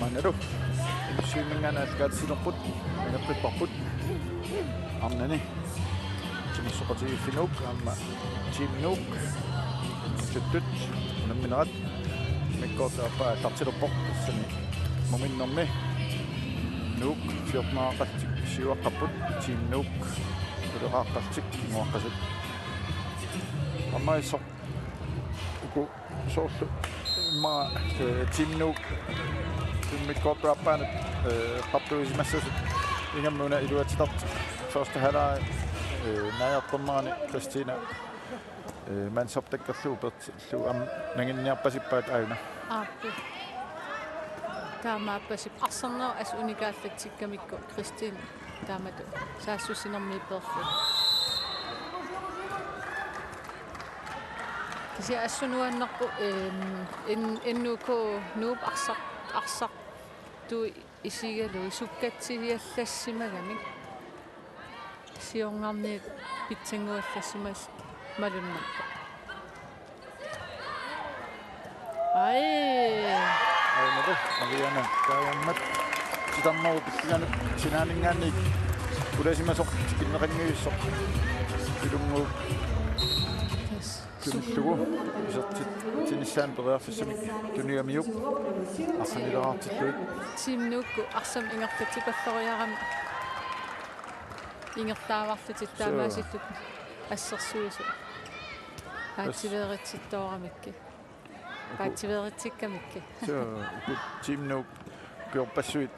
Manero. Swimming na at sinupot. Nagpapapot. Ang nani. Sumusukot si Finok. Team Nook. Tutut. Naminat. May kota pa. Tatsilopok. Sani. Momentum me. Nook. Fiyok na kastik. Siwa kapot. Team Nook. Pero kakastik. Mga kasit. Amay sok. Uko. Sok. Mga Team Nook. Med godt rapband, Papdøs masse ingen måneder i det start. Første halvleg, Naja Kristina. Man opdækker slå om nogen jeg bare på et øjne. Der er meget basip. Asana as unika atletik kamiko Kristina. Der med det. Så synes jeg med perfekt. Det er altså nu en nu ko aksak tu isigalu sukkatsihiallassimagami siorngarni pitsanguallassimas malunnarpa ai nade aviana kaammat sitammaru pillanu sinaaningaannik kulasimasoq kinneqangiussoq ilungu Tugu, isat tinissaan periarfissamik tuniamiup arsanilaraartilluit Team-nuukku arsam ingertatipalloriarami ingertaavarlutit taamaasillut assersuisu paativeeritsittooramikki paativeeritsikkamikki Team-nuuk kiorpassuit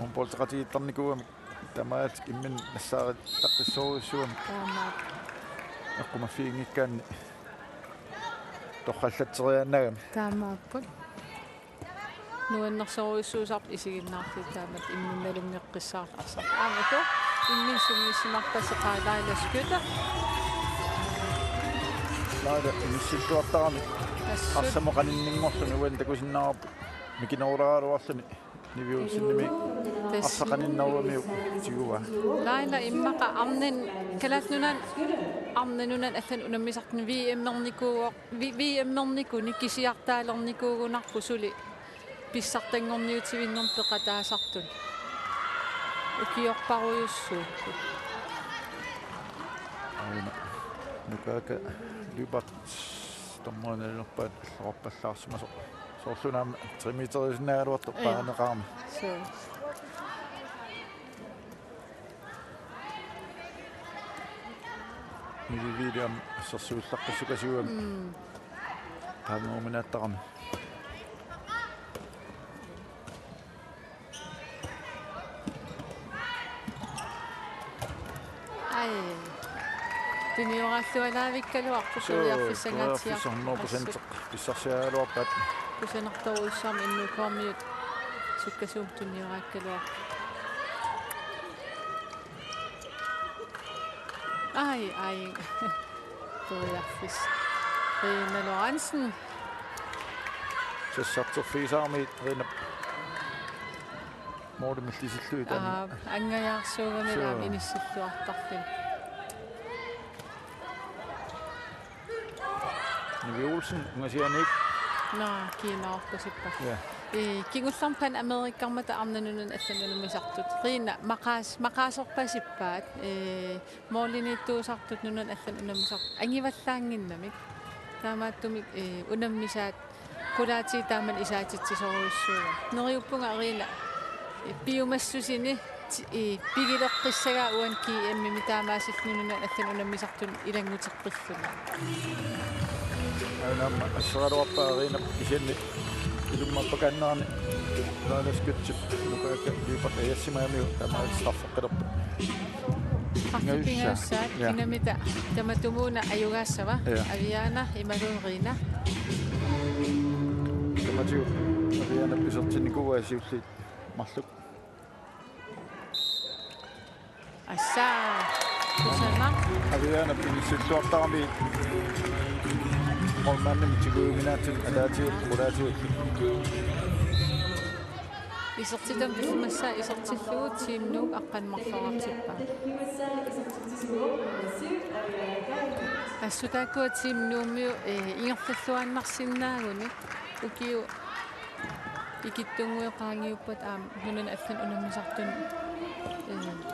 onpolteqatiittarnikuamik tamaat immin nassaarit taqqissoruissuamik akkuma fiingikkaanni toqqallatseriaannagam taamaapput nuannersoruissuusart isiginnaarli taamat imminnalungeqqissaarlarsar aamako immin summissimartasseqaalaailaskuta laada imissittuartarami arsamoqaninninngorlu nuan takusinnaarpu mikinorulaaruarluni niviusinnimi arсақаниnnарумиу тигуа лайна иммақа арнин калаатнунан арнанунан аллан унаммисартни VM-нерникуни кисиартаалерникуугунарпу сули писсартангорниутивиннерм пеқатаасартун укиорпаруйуссуукку аина нукака любат томмонелерпаат аллорпаллаарсимасо соорсунаама 3 метерисинааруарту паанеқарми мивидиам сорсууллаққиссукасуам таангууминааттарами ай тиниораллуалаавиккалуарпу суиарфиссангаатиар 100% писсарсиаалуарпаат кусанартаруиссаами иннукоормиут суккасуум тунниорааккалуарпу ай туиарфис Rina Lorentzen сассартэрфигисаарми рина моодмиллисиллуит ангаярсуугамилаам иниссиллуартарлин Niviolsen ngasianik на кинаорпасиппа кигулларпан америккармата арнанунун алланунумисартут рина мақаасорпасиппаат моолиниттуусартут нунан алланунумисар ангиваллаангиннамик таамааттумик унаммисаат кулаати тааман исаатитсисоруйуссууга нериуппунга рина биумассусини пигилеққиссага уан ки эммими таамаасиллнунунан алланунумисартун илангутеққиллуна аунамма ассераруарпаарина кисианни илуммаппаканнаарни лаанаскутсип нукаакка липат аяссимаамиу тамаалстарфеққилерпа Arfipingaussaat kinamita tamatumuuna ayugaassava aviana imaluunriina tamatiu aviana pisertinikuasiullit marluk assaa kusana aviana pinissulluartarami molmannim tiguuminaatut alaatiut qulaatiut isertitam pilmassa isertillugut tiimnuuk aqqanmarlorartippa assutaakkuat tiimnuummiu ingerlalluaannarsinnаагuni ukiu Ikittunguiqaangiuppat nunan allan unammisartun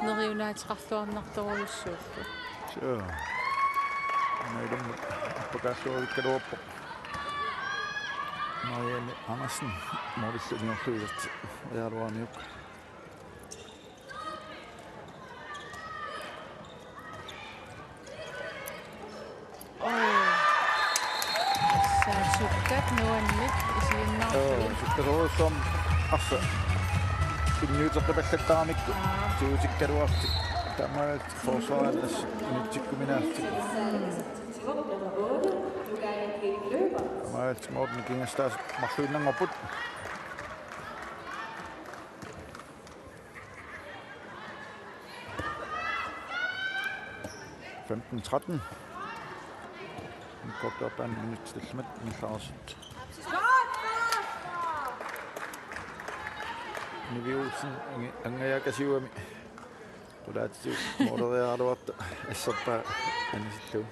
neriunaatiqarluarnartoruissuuppu. Sure. Meidum pakassuavikkaluappo. Marianne Andersen morlissuniorluilat ajaaluarniuk. Sukkat nuannik isiinnaartuli. Sukkaruussom assa pinniuterqipallataaramikku tuutikkaluartik tamaalt forsvaret nitsikkuminaartik. Tamaalt Morten Kingerstads marluinnangorput. (15-13). Kort op en minut til Schmidt med Clauset. Niviusen angayakasiuami. Tulaatsu modereeraluarta assarpaa anisittu.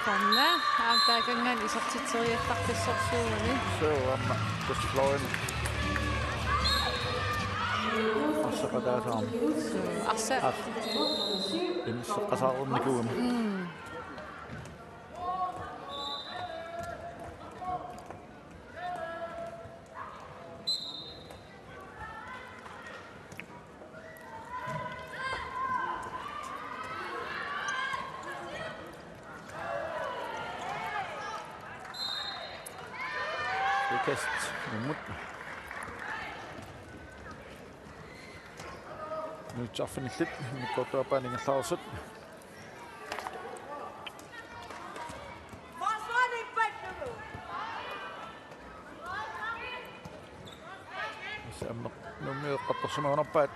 Tanna aataakangan isartiteriartartassorsuuni. So amma tusloin. Assaqataataam. Arsa Insaqqasaarnikuum. Kast mut. Nu taffinillit mikkotuapaaningerlaarsit. Samma nummiuqqattarsumagunerpaat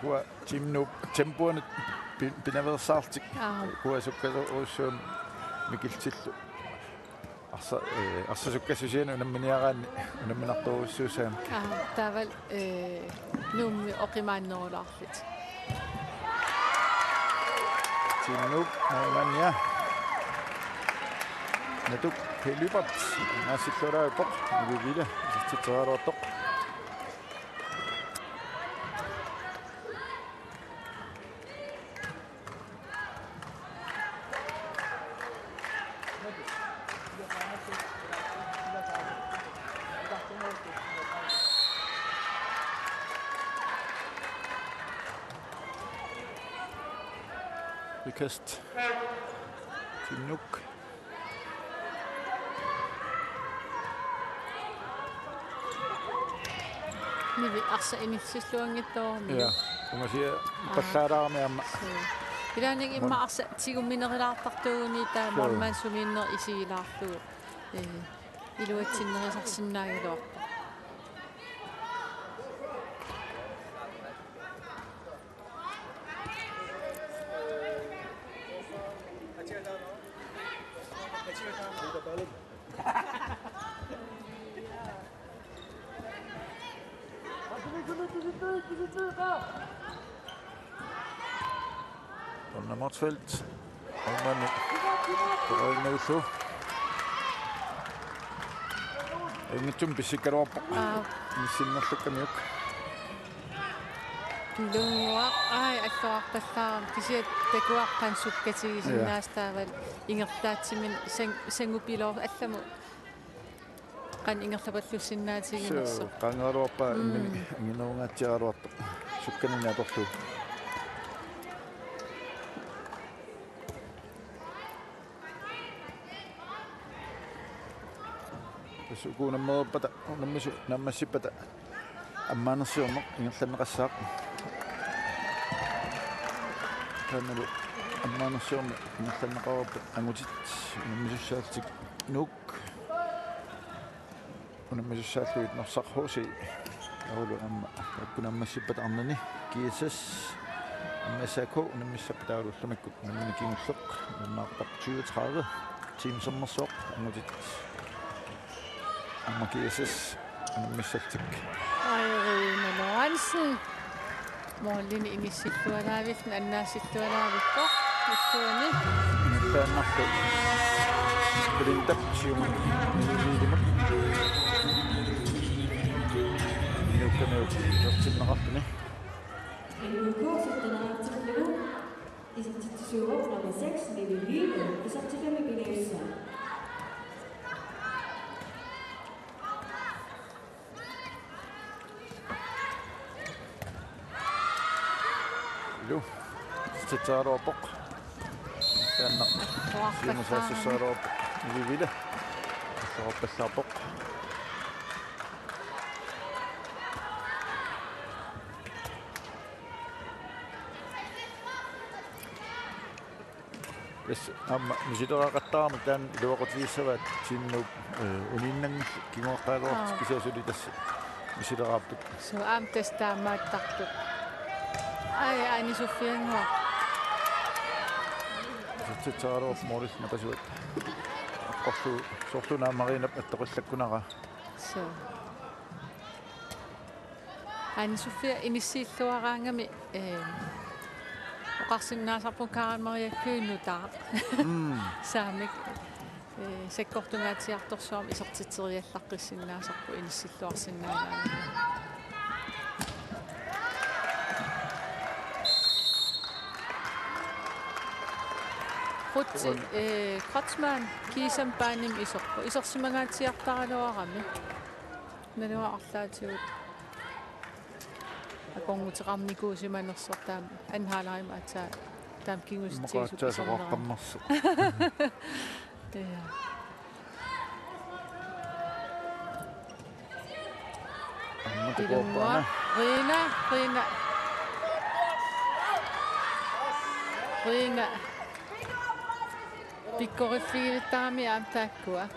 kuwa timnu tempuanit pinaversaartik kuwa sukkaluussuun mikiltillu arsa sukkasusiana unamminiaraanni unamminartoruussuusaam taaval nummi oqimaannerulaarlit. timnu naimania natuk pelipat naasilloraauppoq nivivila sititeraluartoq. Kast Timnuk. Nivi arsa initsilluangittormi. Ja, kun siger pallaaraarmiamma. Ilanik imma arsa tiguminerilaartartuuni taa morman suminner isilaarlu. Iluatsinnerisarsinnaagiluarpa. Donna Motsfeldt. Omani. Torøyneusu. Ingitum pisikkaruarpo. Nissinnerlukkamiuk. Lunguaq alluarpallaarам kisiat takuaqqan sukkatigisinnaastaaval ingertaatsimin sangupiloor allamu qan ingerlapallussinnaatiginerso qangaruarpa inginuungaatiaruarto sukkaninatorlu. Sukuunammeerpata unammisu nammassipata аммаанерсиорнеқ ингерланеқассаақ каналу аммаанерсиорни ингерланеқарпат ангутит унаммисуссаалтик нук унаммисуссааллуит норсархууси авулу амма аккунаммассиппат арнани киисас аммасако унаммиссаппатаалулламаккут намминикингуллеқ уннаартақ 2030 тимсоммерсоқ ангутит амма киисас унаммиссалтик Hansen Morlin ingissillualaavit annaassillualaavittor issuani Nippaannartu Belindap sium nililimut. Nukaneu tertimnaqartuni. Nummer 6, Lille Lyne, is op til 5 i Benævelse. Lu. Stitsaropoq. Tanna. Simusassaaropoq. Nilivile. Soroppassaapoq. Yes, misitoraqattaarma taan iluaqutliissavaat sinnuup uninnang kingoqqaaluart kisasuli tassa misitoraapput. So am testaamaattartut. Aini Sofianngua. Stitsaropoq moris matasuat. Qorsu sortuna marinap attoqillakkunara. So. Aini Sofia inissiilluaraangami Oqarsinnaasarpu Karen Maria Kyynnutaa. Saamik sekkortungaatiartorsuam isortiteriallaqqissinnaasarpu inissilluarsinnaalaanga. Rutsi Kratzmann kiisam paanim isorpu isorsimagaatiartaraluarami. Nalua arlaatiut Akongutiqarnikuusimanersortaam anhaalaima ataa taam kingustiisuqarnammarsu. Ja. Ilungua Rina Pikkorifiilittaami aam taakkua.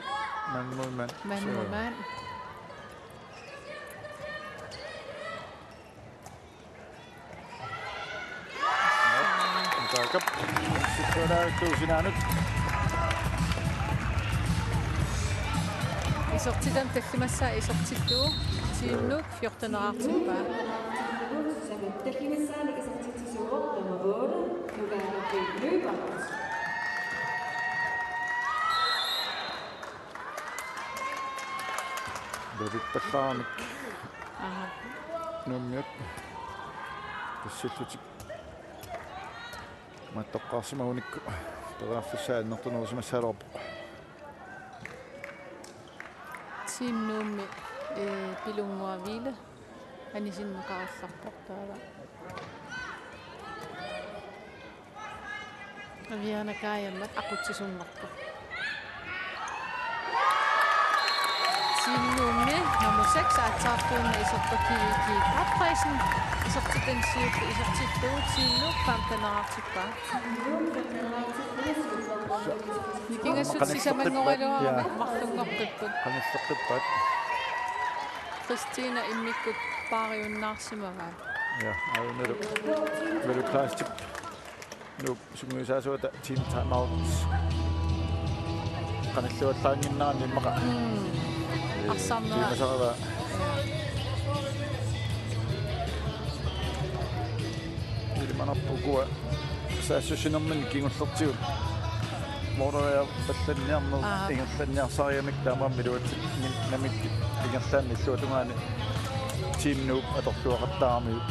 Manmuman. Kap. Sekarang tu sinanut. Isortitam tallimassa isortilluu tiinnuk 14-aartippa. Tallimassa isortitsuuruq nummer 8, Nugaanarpi Løbert. Bevittassaanik. Nummiut. Tassillutik. Ma toqqaarsimaunikku teraaffisaannertunuusimassaalorpu. Tiinnuummi pilunguaviile anisinneqarallarpoq taala. Avianakaayammat aqutsisunnerpoq. Tiinnuummi nummer 6 aataartuunna isortakiliki Kaprisen isortitansiup isortilluu tiinnuk 15-aartippa. Nikingassut sisamangoriluarama marlunngorqipput. Qanissaqippat. Christina immikkut paariunnaarsimavaat. Ja, aunelu. Velu plastik. Nu sunguisaasuata team timeouts. Qanilluallaanginnaarni maqa. Arsaarnera. Tiimasarava. Ilmanarpukua saassusinermin kingullertigut. Moraja pattanniarner ingertanniarsariamik taamammiluat namik ingertaanni illuatungaani tiimnuup atorluaqattaarmiut.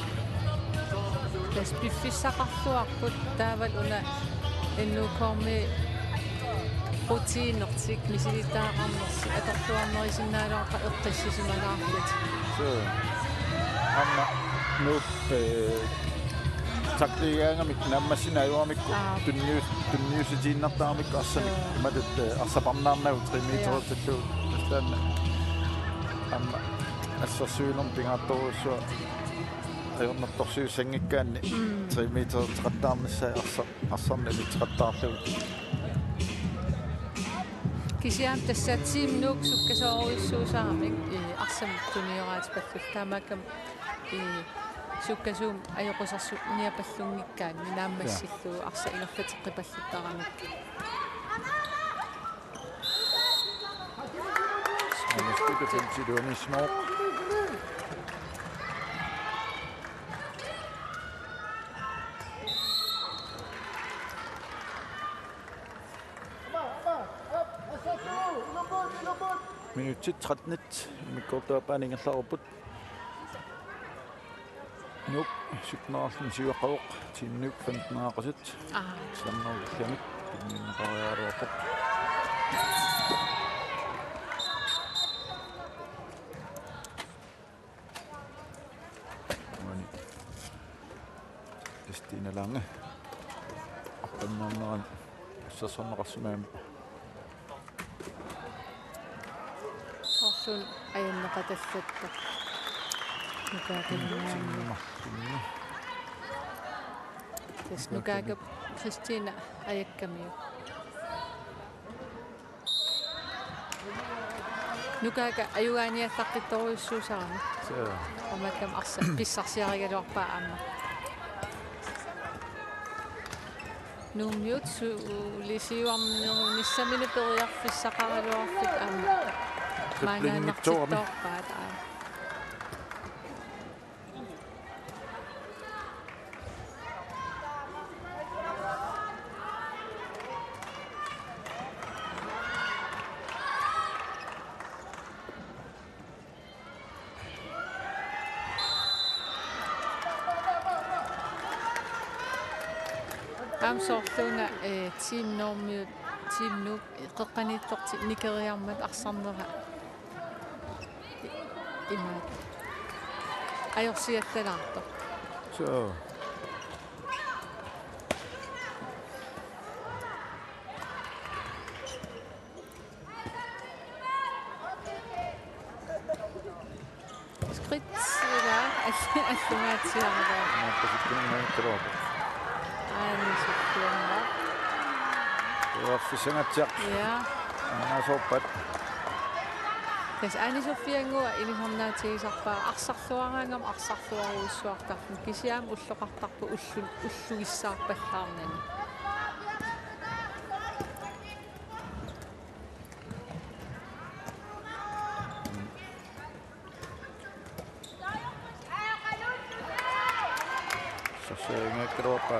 Tas piffissaqarluarput taaval una innuukormi rutiinertik misilitaaqarnersi atorluarnerisinnaaloorqa eqqissisimangaarlut. So amma nuup takligaangamik nammassinaajuamikku tunniusitiinnartaarmikku arsamik imatut arsaparnaarnagut 3 metertillu tastaanna amma assarsuunerm pingaattoruussua ajornertorsuussangikkaanni 3 meterteqattaarnissaa arsarnami teqattaarlugut kisiam tassa tiimnuuk sukkasooriussuusaarmik arsam tunioraatipalluk taamakam sukkasuum ajoqusarsu niapallungikkaan minaammassilluu arsa inerlateqqipalluttaramik Anestike 52 små. minutit 13 mikkortuapaaningerlaruput nup sipnaarlun siuaqaruq tiinnup 15 samnauullamik pinninnaqariaaruarpoq mani Christina Lange appannerneran sassarneqarsumaami Orsun ajunneqatallatta. Nukaakinnaammi. Tes nukaaka Christina ajakkamiu. Nukaaka ajugaaniattaqittoruissuusarami. Omakkam arsa pissarsiarigaluarpaa aamma. Nuummiut lisiuarnerunissamilu periarfissaqaraluarfik aamma. Maangaannartittoorpaat aa. Amsortuna teamnormiut teamnuuk qeqqaniittorti nikeriarmat arsarnera imaat ajorsiattalaarto so skritsila allungaatiarvaa naapasukkunnaankerorpo aanisukkuunga uarfisangatsiaq ja anaasorpat Kes anisoffiangua ilisornaatigisarpaa arsarluaraangam arsarluaruissuartarpu kisiaam ulloqartarpu ullugissаарpallaarnani sassaingakkeruarpa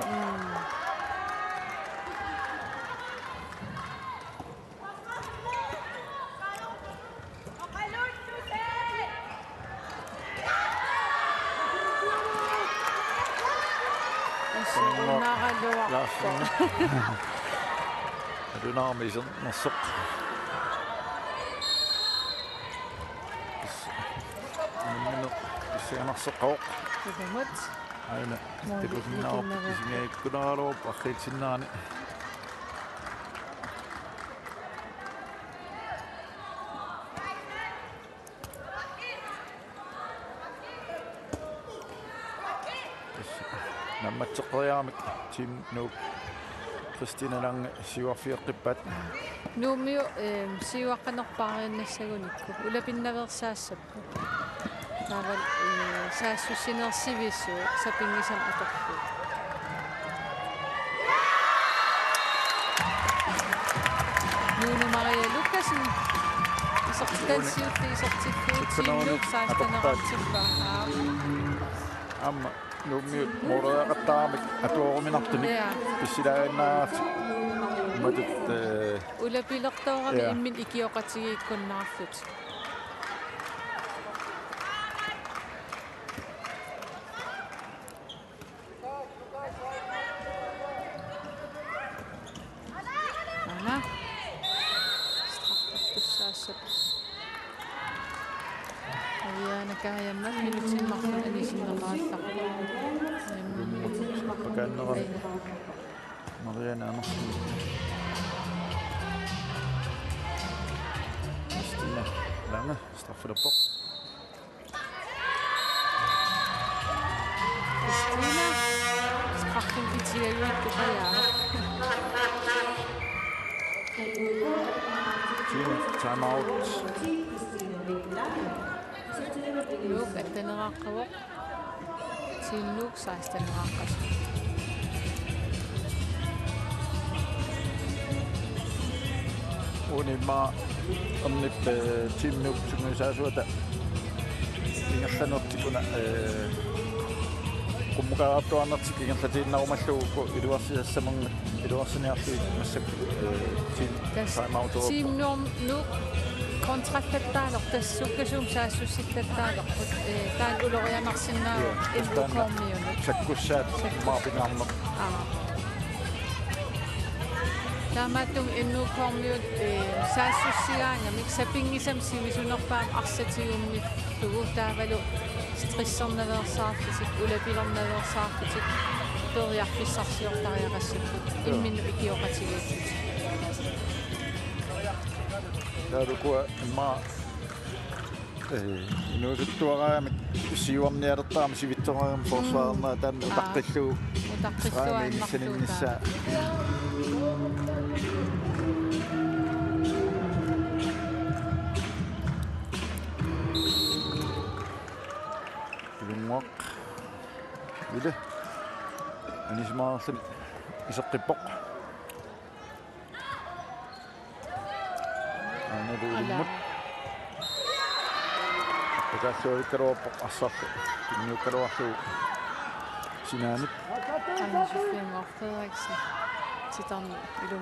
Dynamisen nassuq minnu issianarsoqqaoq Tukumut aina tipusinnaarpu isingaikkunaaruup arriitsinnaani nammatseqqeriaamik team nuuk Christina Lange siuarfiiqqippat nuummiu siuaqqanerpaariannassagunikku ulapinnaversaassappu taaval saassussinersivissu sapingisam atorlu Nuunu Maria Lukasen isortansiutti isortilluutiinnuuk saastanerartippaa amma nuummiut muoreaqattaamik atuoruminartuni pissilaannaat matut ulapilertoorami immin ikioqatigiikkunnaarlut ana straffartussaassap aviaanakaayamma minutimmarlun anisinnermaallaq pakaanneran Mariana Andersen Christina Lange straffelappoq Christina straffin itigajuittuqajaa time out nuuk attaneraqqavoq tiinnuuk saastaneraqqas unimma onnip team nuuk sungusaasuata ingerlanertikuna qummuqaraartuarnertik ingerlatiinnarumallugu iluarsiassamerng iluarsiniarluit massakku team time out tiimnuum nuuk kontrattattaaloq tassukkusum saassussittattaaloqput taan ulorianarsinnaaru innukormiunut sakkussaat maapingaarneq taamaattung innukormiut saassussigaangamik sapingisam sivisunerpaam arsatigummillugu taavalu stressernaversaarlutik ulapilernaversaarlutik periarfissarsiortariaqassukut imminnu ikioqatigiitut taarukua imma inuusuttuaraamik siuarnialertaam sivitsoraam forsvaarnaa taan utaqqillu utaqqilluaannartuutaa ilunguaq ile anismaarlun iseqqippoq analu ilmut takaalluarikkaluarpoq assarlu kinniukkaluarlu sinaanut аннасуффиангоор Фредерикsen титарни илу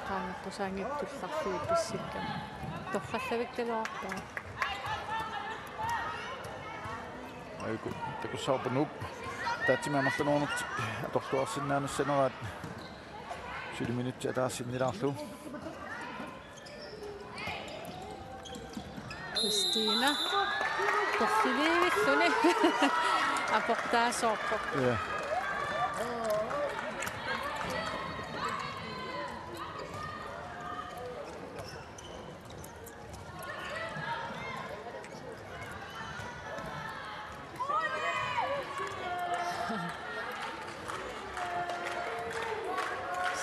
таангерпусаангиттулларлуи писсиккам торраллавикталуарпаа aiku takussaapanuk taatsimamарлунуунерти аторлуарсиннаануссанераат 7 минутти атаассиннилаарлу Kristina torliligilluni aportaasoorpoq ja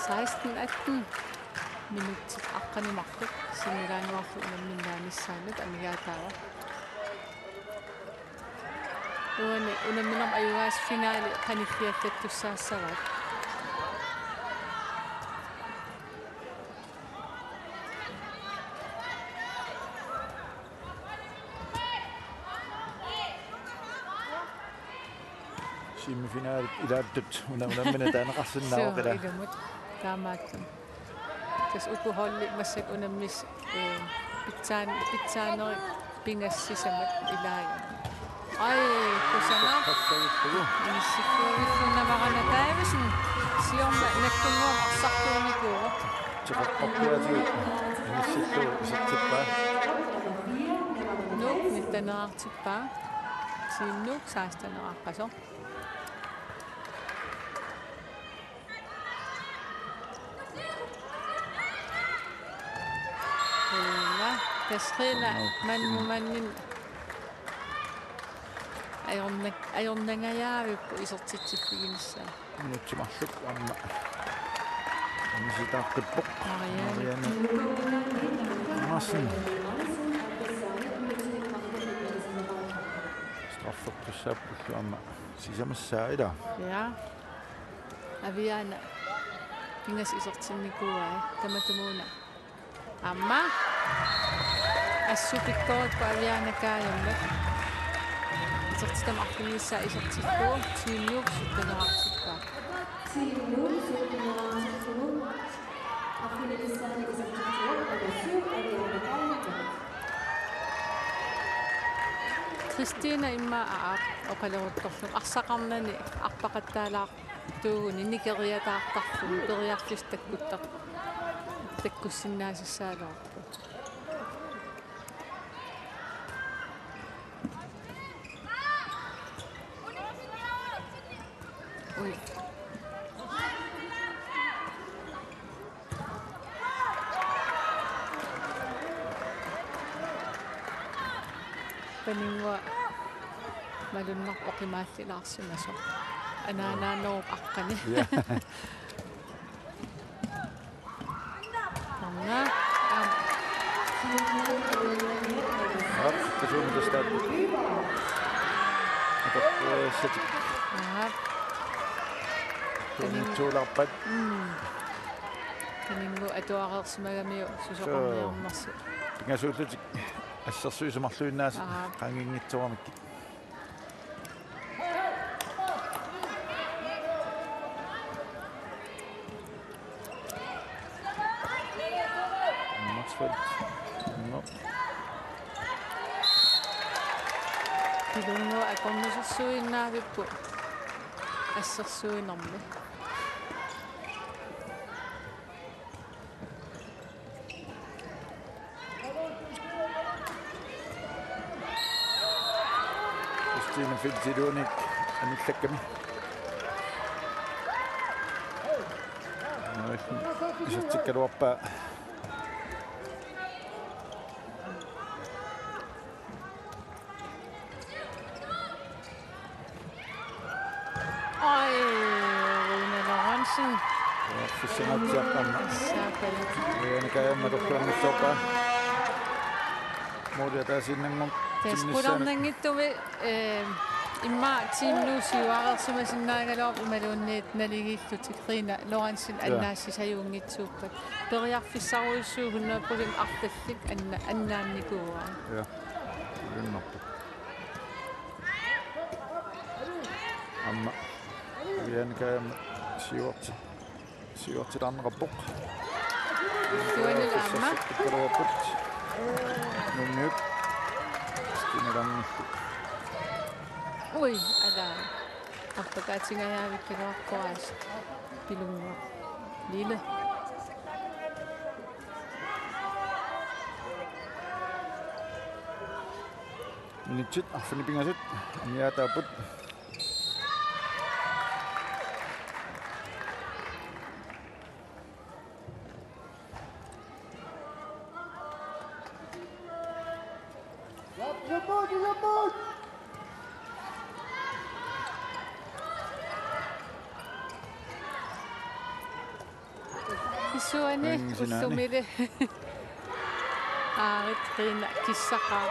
16-18 minuutsit aqqanimartut sinnilaanguarlu unamminnaanissaalut amigaataava uani unamminam ayugaas finaali qanilliallattussaassavaat semifinaalit ilaattut unammina taaneqarsinnaaruqila ilamut taamaattum tas ukuholli massak unammis pitsaaneri pingassisamat ilaaga ai kusana nissikkuugiffuna taavasin siorma nakkunguam arsartuunikuuga tiqoqqorpuatigu nissillu isartippaa nuuk nittaneartippaa siinnuuk saastaneqaqqaso tasqila manmumannin ajornangajaavikku isertitsiffiginissаа nutsimарлuk amma ammisitaaqqippoq Marianne Marsen straffertussaapullu amma sisamassaa'ila ja aviana pingas isertinnikuuai tamatumuuna amma assupikkoorutku avianakaajammak isertitam arpigissaa isertikkuu tiimiuq suttanerartippaa Kristina imma aap oqaleruttorlu arsaqarnani arpaqattaalaartuuguni nikeriataartarlu periarfis takkuttaq takkussinnaasissaalaarpu ui paningua malunnar oqimaallilaarsimaso anaanaanerup aqqani Anna tasuumitastat atorpuassati tuularpat taningu atuaqersimagamiu susoqorniarnersi ngasuullutik ассерсуисумарлуиннаас qanginngitsuarmikki Maxfeld no Pilungo aqornusarsuinnaavippu ассерсуинэрми Christine Filtilunik anillakami isatsikkaluarpaa Rune Lorentzen fissanatsiaqqamma ianikaayamma torluannissoorpaa muulia taasinnangum Tesqularnangittumi imma tiimnuusiuaqersumasinnaagaluarp imaluunniit naligillutik Rina Lorentzen annaassisajungitsuuppat periarfissaruissuu 100% artallik annaannikuuaa ja yunnerpu amma ianikaayamma siuartilarnerappoq tuanulaamma tikkaluarput nunniut stinelarnertu ui alaa appakaatingajaavikkalaarporaas pilungua lille minitsit arfinipingasut amiataaput isuani ullumile aarit Rina kissaqaa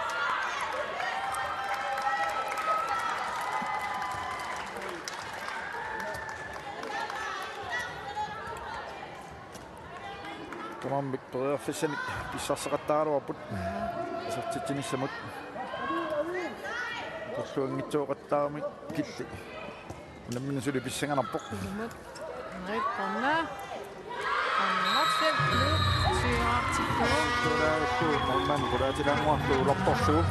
Tomammik periarfissanik pissarseqattaraluarput sertitinissamut torluangitsuoqattaarmik killi namminasuli pissanganarpoq Lumut ngaiqqorna ammatsel siuartikku tulaakku mamman qulaatilaanguartu ulortorlugu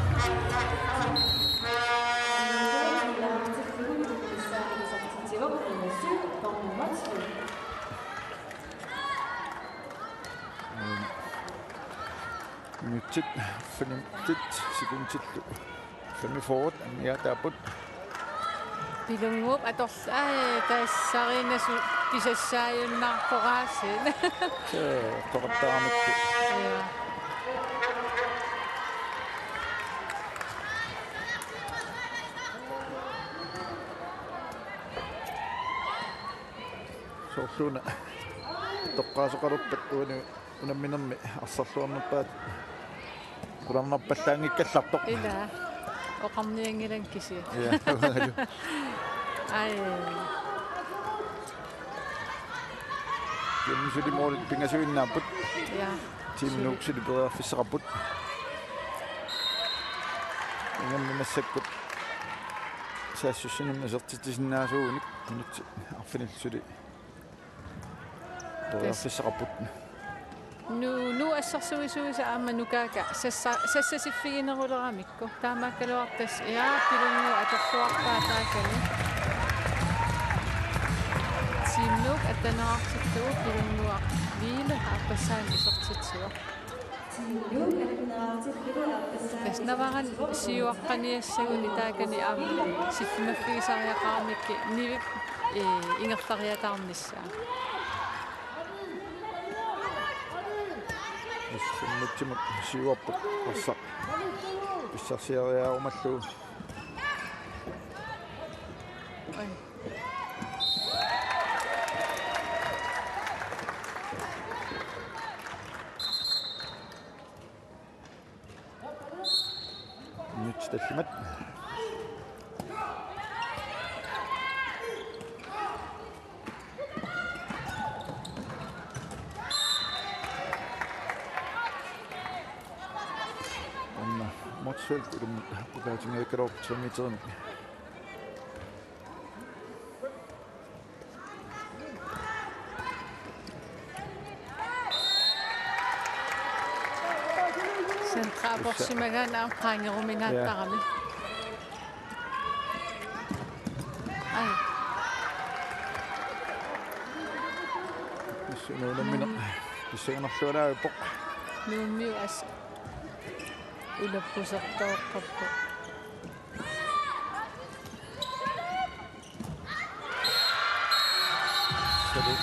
nyutsit fanimtit sikuntillu fami forward amiataaput pilunguup taassariinasu pisassaayunnaarporaasin toqattaarmikku ja soorluuna toqqaasoqaluppat unamminermi arserluarnerpaat kularnarpallaangikkallartoq ila oqarniangilan kisi ja ai Jemmisuli moolit pingasuinnaaput ja tiimnuuksuli periarfissaqapput ingammimassakkut saassussinimma sertitisinnaasuunik minutsi arfinilsuli periarfissaqapput nu assarsuisuisa aamma nukaaka sassasiffigineruleramikku taamaakkaluartas pilungu atorluarpaa taakani tiimnuuk attaneraartiklugu pilungua liile aappassaam isortitsiu tasnavaran siuaqqaniassaguni taakani siffimaffigisariaqaarnikki nivip ingertariataarnissaa Issunnutsimut siuarput arsa pissarsiariaarumallugu nyt tallimat motsvelt ilum ukaatingaikkaluortsumiiterni sentraaporsimagaan qaangeruminaattaqami Ai. Nuuna minut. Pissangerlualaa poq. Nuummiu as ulappusertoqqappu. Salut.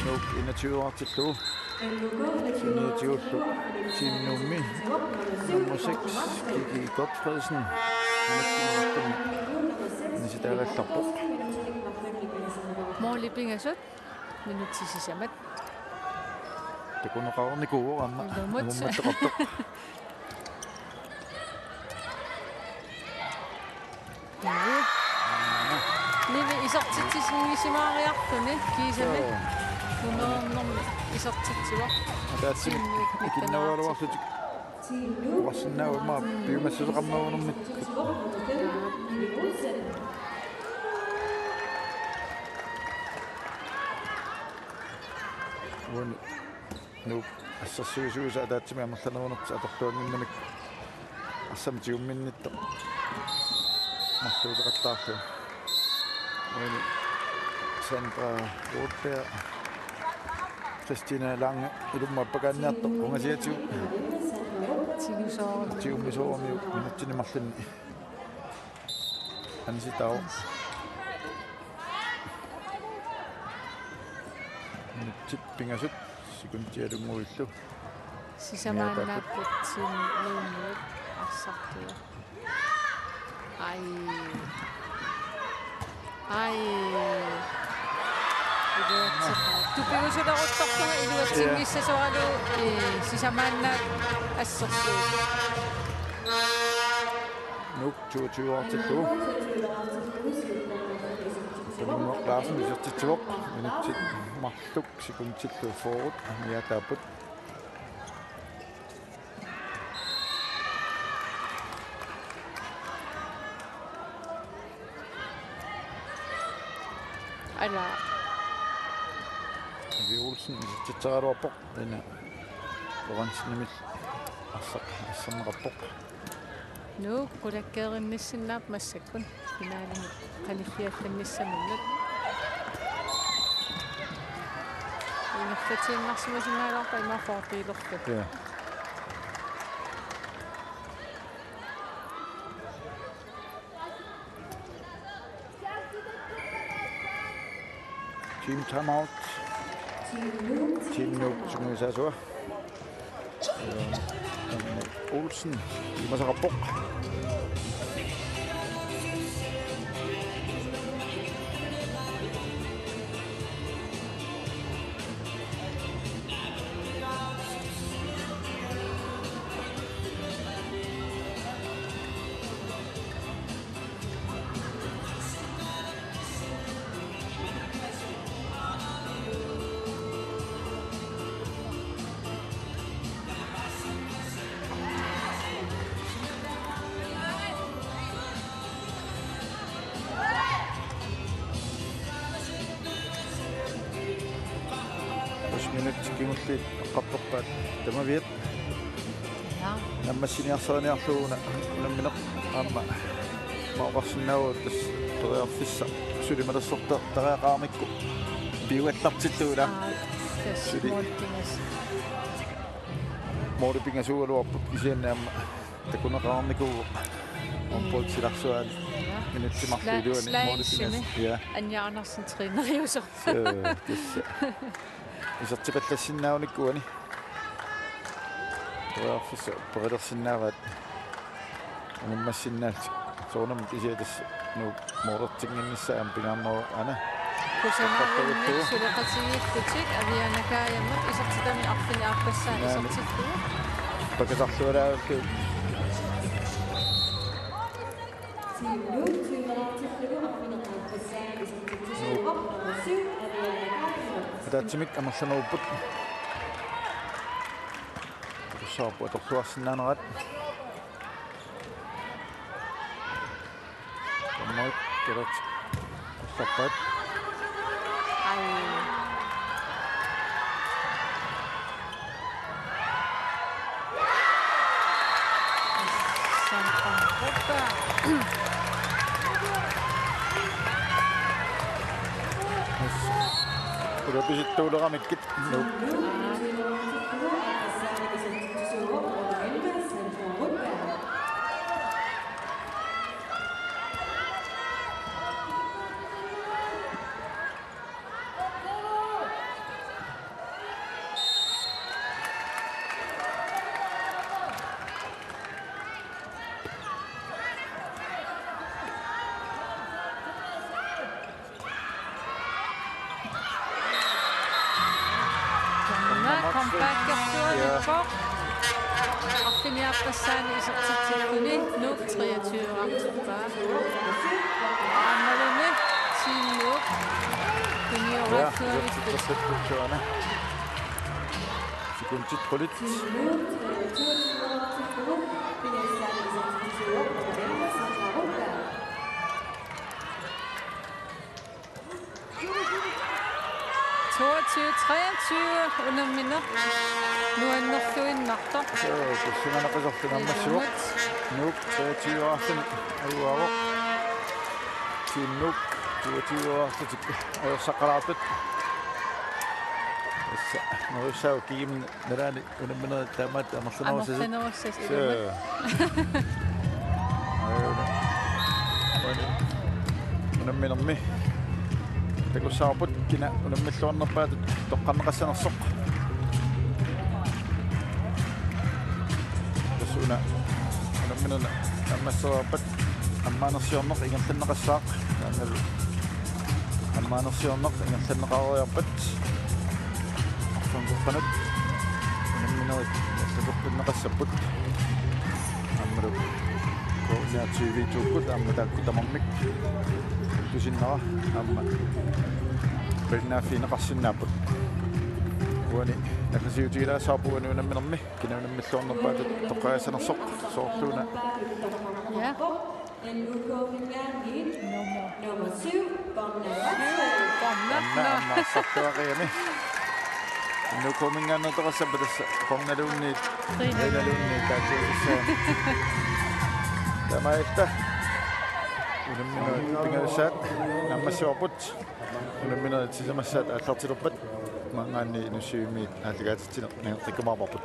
Nuuk 21-artillu. Sinniutiullu Sinnummi. Nummer 6 Kiki Godfredsen. Nisitaagallarpoq. Moolipingasut minutsisisamat. Takuneqarnikuuq amma. Mummatteqartoq. Nivi isortitsisingisimaariartuni kiisami. Numernermi isortitsiwa. Taatsini ikinnarualuarlutik. Uqarsinnaavamma piumassuleqarnarunermit. Won nu assassuisuusa ataatsimi amерланерунерт аторлуангиннамик ассам тиумминнитто мартуусеқаттаарпу won Sandra Rotberg Christina Lange ilummappakaanniartoq ungasiatiu tiummisoormiu minuttinimarlunni ansitao minuttipingasut sikuntialunguillu sisamaannaapputsiin luunnuut ассартуа ai тупигусулеруттартуга илуатсингиссасоралу сисамааннаат ассерлуу nuuk 22-artillu Tammo Larsen isерtitsuoq minutsit marluk sikuntillu forward miataaput ala Olsen isерtitseraaluarpoq ina orangenimil assarneqarpoq nuuk qulakkeerinnissinnaap massakkun finaalimi qalifiallannissamunnut ingerfatiinnarsumusinnaalaarpa imaaforpiilertu ja team timeout team nuuk sunguisasua Olsen imasaqarpoq minuttikimulli qapporpaat tamaviat ja наммассиниарсаниарлууна уламминеқ аама маоқарсинаагуут тас ториарфисса сулималассорта тариақаамикку пиуаллартиллуула сули моорипингасуугалуарпут кисианнаама такунеқарникуу онполтиларсуаан минуттимарлуилуани моорипингас я Anja-Andersen træneriusser isерtipallassinnaaunikkuani toriarfissa perillersinnaavaat animmassinnaat soornam kisiatas nu moorertinginnissaam pingaarneru ana kusanaaruunnik suleqatigiiffutik avianakaayammat isertitami arfini aappassaani isertittua pakasarlualaavakku ataatimik amerlanerupput saarpu atorluarsinnaanerat ammoit kerat sappat ai Ulappisittuuleramikit nuuk. Affiniattassaan isartitsikuni nuuk 23 tilbage. Rammerlunde 10 nuuk. Juniorførende. Sekundet trullit. under minder. Nu er den nok i natter. Så synger nok også ofte med sjov. Nuuk 23 år siden. Ayuavo. Team Nuuk 22 år siden. Og Sakaratet. Når så er game der under minder der med der måske noget så. Under minder med. Det går så på kina under minder når bare det kan man sådan så. Una minna amma sabbat amma nasionnaq ingallanaqassaq amma nasionnaq ingallanaqariarpat arfunqorpanat minnuit sabbatnaqassaput ammalu ko'na TV tuukkut amma taakkutamammik tusinnara amma perinaafiinaqarsinnaaput uani nakasiutiila saapuani unamminermi kinaunammilluornerpaat toqaassanersoq soorluuna ja En udkoming nummer 7, Bomna sartuariami nukomingaanna toqassapatassa qornaluunniit riilaluunniit taatiussaani tamaita unamminerut pingalussaat nammassuarput unamminerit sisamassaat аллартилерпат мангаанни нуссуимиит ааллагаатитсина неэртиккумаарпарпут